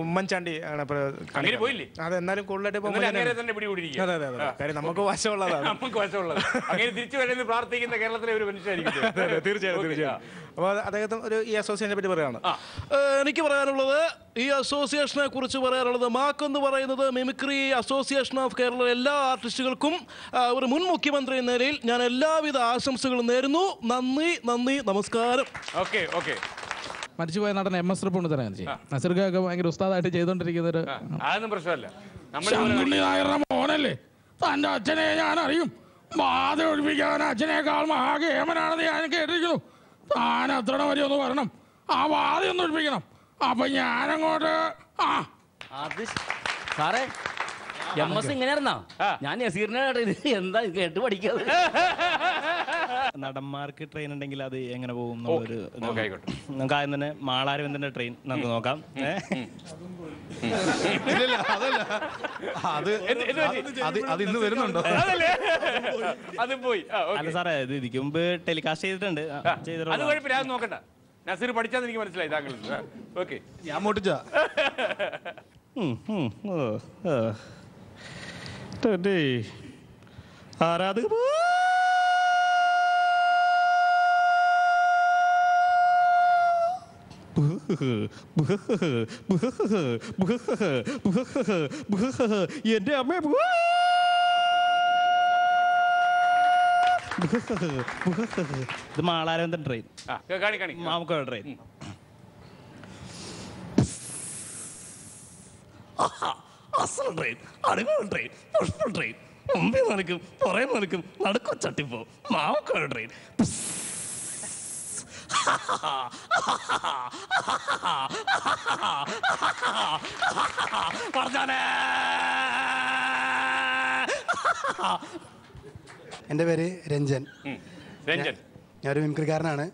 ഉമ്മൻചാണ്ടി ആണ്. അത് എന്നാലും കൂടുതലായിട്ട് കാര്യം നമുക്ക് വശമുള്ളതാണ്. പ്രാർത്ഥിക്കുന്ന കേരളത്തിലെ ഒരു മനുഷ്യരായിരിക്കും. തീർച്ചയായും. അപ്പോൾ അദ്ദേഹത്തിന് ഒരു ഈ അസോസിയേഷനെ പറ്റി പറയുകയാണ്. എനിക്ക് പറയാനുള്ളത്, ഈ അസോസിയേഷനെ കുറിച്ച് പറയാനുള്ളത്, മാക്ക് എന്ന് പറയുന്നത് മിമിക്രി അസോസിയേഷൻ ഓഫ് കേരള എല്ലാ ആർട്ടിസ്റ്റുകൾക്കും ഒരു മുൻ മുഖ്യമന്ത്രി എന്ന നിലയിൽ ഞാൻ എല്ലാവിധ ആശംസകളും നേരുന്നു. നന്ദി, നമസ്കാരം. മരിച്ചുപോയ നടൻ MS റിപ്പുണ്ട് തരാൻ നസീർക്കൊക്കെ ഭയങ്കര ഉസ്താദായിട്ട് ചെയ്തോണ്ടിരിക്കുന്ന ഒരു പ്രശ്നമല്ല. മോനല്ലേ, തന്റെ അച്ഛനെ ഞാൻ അറിയും. ബാധ ഒഴിപ്പിക്കാൻ അച്ഛനേക്കാൾ മഹാകേമനാണെന്ന് ഞാൻ കേട്ടിരിക്കുന്നു. താൻ അത്ര വരെ ഒന്ന് വരണം, ആ ബാധ ഒന്ന് ഒഴിപ്പിക്കണം. അപ്പൊ ഞാനങ്ങോട്ട് സാറേ MS ഇങ്ങനെയായിരുന്നാ? ഞാൻ നസീറിനെ എന്താ കേട്ട് പഠിക്കാതെ. നടന്മാർക്ക് ട്രെയിൻ ഉണ്ടെങ്കിൽ അത് എങ്ങനെ പോകും എന്നുള്ളൊരു നമുക്ക് ആദ്യം തന്നെ മാളാരവിന്ദന്റെ ട്രെയിൻ നമുക്ക് നോക്കാം. അത് ഇന്ന് വരുന്നുണ്ടോ? അല്ല സാറേ, ഇത് ഇതിക്ക് മുമ്പ് ടെലികാസ്റ്റ് ചെയ്തിട്ടുണ്ട്. നോക്കണ്ട, നസീർ പഠിച്ചാന്ന് എനിക്ക് മനസ്സിലായി. താങ്കൾ ഞാൻ മോട്ടിച്ച ആരാധക എന്റെ അമ്മ ഇത് മാളാരവിന്ദൻ ട്രെയിൻ, മാമുക്ക ട്രെയിൻ. അസൽ ട്രെയിൻ, അടിപൊളി ട്രെയിൻ, പുഷ്പ ട്രെയിൻ, മുമ്പിൽ നടക്കും പുറകെ നടക്കും നടുക്കൊച്ചട്ടിപ്പോ മാമുക്ക ട്രെയിൻ. എൻ്റെ പേര് രഞ്ജൻ. ഞാനൊരു മിമിക്രിക്കാരനാണ്.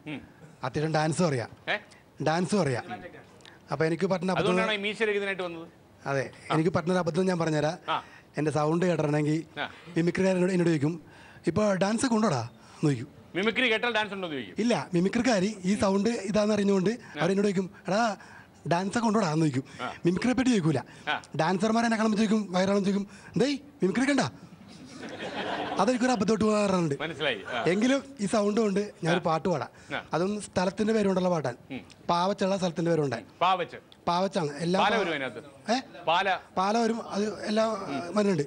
അത്യാവശ്യം ഡാൻസും അറിയാം. അപ്പൊ എനിക്ക് പറ്റുന്ന അതെ, എനിക്ക് പറ്റുന്നൊരു അബദ്ധം ഞാൻ പറഞ്ഞുതരാം. എൻ്റെ സൗണ്ട് കേട്ടിട്ടുണ്ടെങ്കിൽ മിമിക്രിക്കാരനോട് എന്നോട് ചോദിക്കും, ഇപ്പോൾ ഡാൻസ് ഒക്കെ ഉണ്ടോടാ എന്ന് ചോദിക്കും. മിമിക്രി കേട്ടാൽ ഡാൻസ് ഉണ്ടോ ചോദിക്കും. ഇല്ല, മിമിക്രിക്കാരി ഈ സൗണ്ട് ഇതാന്ന് അറിഞ്ഞുകൊണ്ട് അവരെന്നോട് ചോദിക്കും, എടാ ഡാൻസ് ഒക്കെ ഉണ്ടോടാ എന്ന് ചോദിക്കും. മിമിക്രിയെ പറ്റി ചോദിക്കൂല. ഡാൻസർമാരെ എന്നെ കാണുമ്പോൾ ചോദിക്കും, വയറാണെന്ന് ചോദിക്കും, എന്തേ മിമിക്രി കണ്ട. അതെനിക്കൊരു അബദ്ധമായിട്ട് പോകാറുണ്ട്. എങ്കിലും ഈ സൗണ്ട് കൊണ്ട് ഞാനൊരു പാട്ട് പാടാം. അതൊന്നും സ്ഥലത്തിന്റെ പേരുകൊണ്ടുള്ള പാട്ടാണ്. പാവച്ചുള്ള സ്ഥലത്തിന്റെ പേരുണ്ടായി. പാവച്ചാണ് എല്ലാം പാല വരും. അത് എല്ലാം വരുന്നുണ്ട്.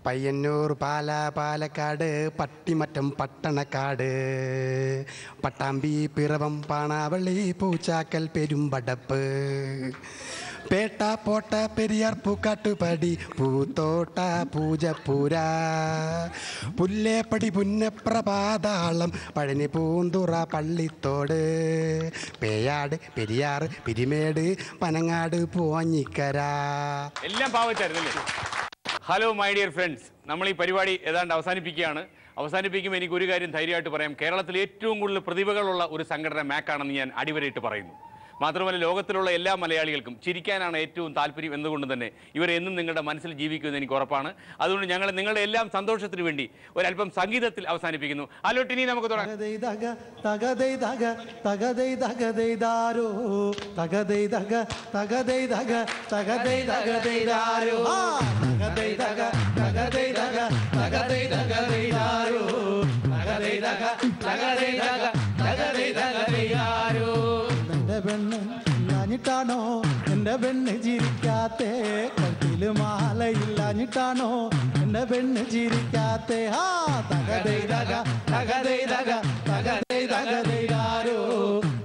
പയ്യന്നൂർ, പാലക്കാട്, പട്ടിമറ്റം, പട്ടണക്കാട്, പട്ടാമ്പി, പിറവം, പാണാവള്ളി, പൂച്ചാക്കൽ, പെരുമ്പടപ്പ്, പേട്ട, പോട്ട, പെരിയാർ, പൂക്കാട്ടുപടി, പൂത്തോട്ട, പൂജപ്പുര, പുല്ലേപ്പടി, പുന്നപ്രപാതാളം, പഴനി, പൂന്തുറ, പള്ളിത്തോട്, പേയാട്, പെരിയാർ, പിരിമേട്, പനങ്ങാട്, പോഞ്ഞിക്കര. എല്ലാം പാവച്ചായിരുന്നല്ലേ? ഹലോ മൈ ഡിയർ ഫ്രണ്ട്സ്, നമ്മൾ ഈ പരിപാടി ഏതാണ്ട് അവസാനിപ്പിക്കുകയാണ്. അവസാനിപ്പിക്കുമ്പോൾ എനിക്ക് ഒരു കാര്യം ധൈര്യമായിട്ട് പറയാം, കേരളത്തിൽ ഏറ്റവും കൂടുതൽ പ്രതിഭകളുള്ള ഒരു സംഘടന മാക്കാണെന്ന് ഞാൻ അടിവരയിട്ട് പറയുന്നു. മാത്രമല്ല, ലോകത്തിലുള്ള എല്ലാ മലയാളികൾക്കും ചിരിക്കാനാണ് ഏറ്റവും താല്പര്യം എന്നുകൊണ്ട് തന്നെ ഇവർ എന്നും നിങ്ങളുടെ മനസ്സിൽ ജീവിക്കുമെന്ന് എനിക്ക് ഉറപ്പാണ്. അതുകൊണ്ട് ഞങ്ങൾ നിങ്ങളുടെ എല്ലാം സന്തോഷത്തിന് വേണ്ടി ഒരല്പം സംഗീതത്തിൽ അവസാനിപ്പിക്കുന്നു. ഹലോ ടിനി, നമുക്ക് തുടങ്ങാം. പെണ്ണ് ഞാഞ്ഞിട്ടാണോ എൻ്റെ പെണ്ണ് ചിരിക്കാത്തേ, കഴുത്തില് മാലയില്ലാഞ്ഞിട്ടാണോ എൻ്റെ പെണ്ണ് ചിരിക്കാത്തേ. ആ തകതൈതക തകതൈതക തകതൈതകതൈതാരോ,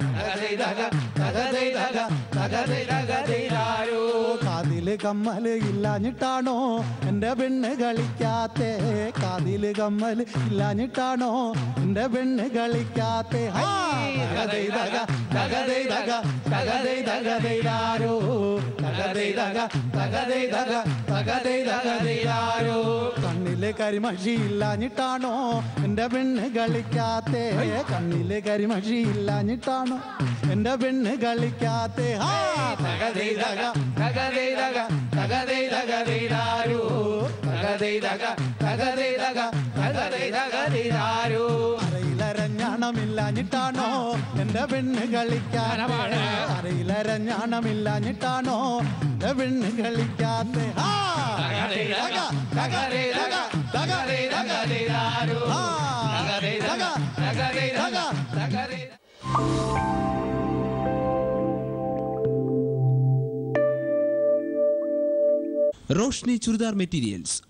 തകതൈതക തകതൈതക തകതൈതകതൈതാരോ. കാതില് കമ്മല് ഇല്ലാഞ്ഞിട്ടാണോ എൻ്റെ പെണ്ണ് കളിക്കാത്തേ, കാതില് കമ്മല് ഇല്ലാഞ്ഞിട്ടാണോ എൻ്റെ പെണ്ണ് കളിക്കാത്തേ. ആ തകതൈതക തകതൈതക തകതൈതകതൈതാരോ, തകതൈതക തകതൈതക തകതൈതകതൈതാരോ. കണ്ണില് കരിമഷി ഇല്ലാഞ്ഞിട്ടാണോ എൻ്റെ പെണ്ണ് കളിക്കാത്തേ, കണ്ണില് കരിമഷി ഇല്ലാഞ്ഞിട്ടാണോ എൻ്റെ പെണ്ണ് കളിക്കാത്തേ. ആ തകതൈതക തകതൈതക തകതൈതകതൈതാരോ, തകതൈതക തകതൈതക തകതൈതകതൈതാരോ. അരയിലരഞ്ഞാണ ഞാണമില്ലാഞ്ഞിട്ടാണോ എന്റെ പെണ്ണ് കളിക്കാതെ അറിയിലരഞ്ഞാണമില്ലാഞ്ഞിട്ടാണോ എന്റെ പെണ്ണ് കളിക്കാതെ रोशनी चूड़ीदार मटेरियल्स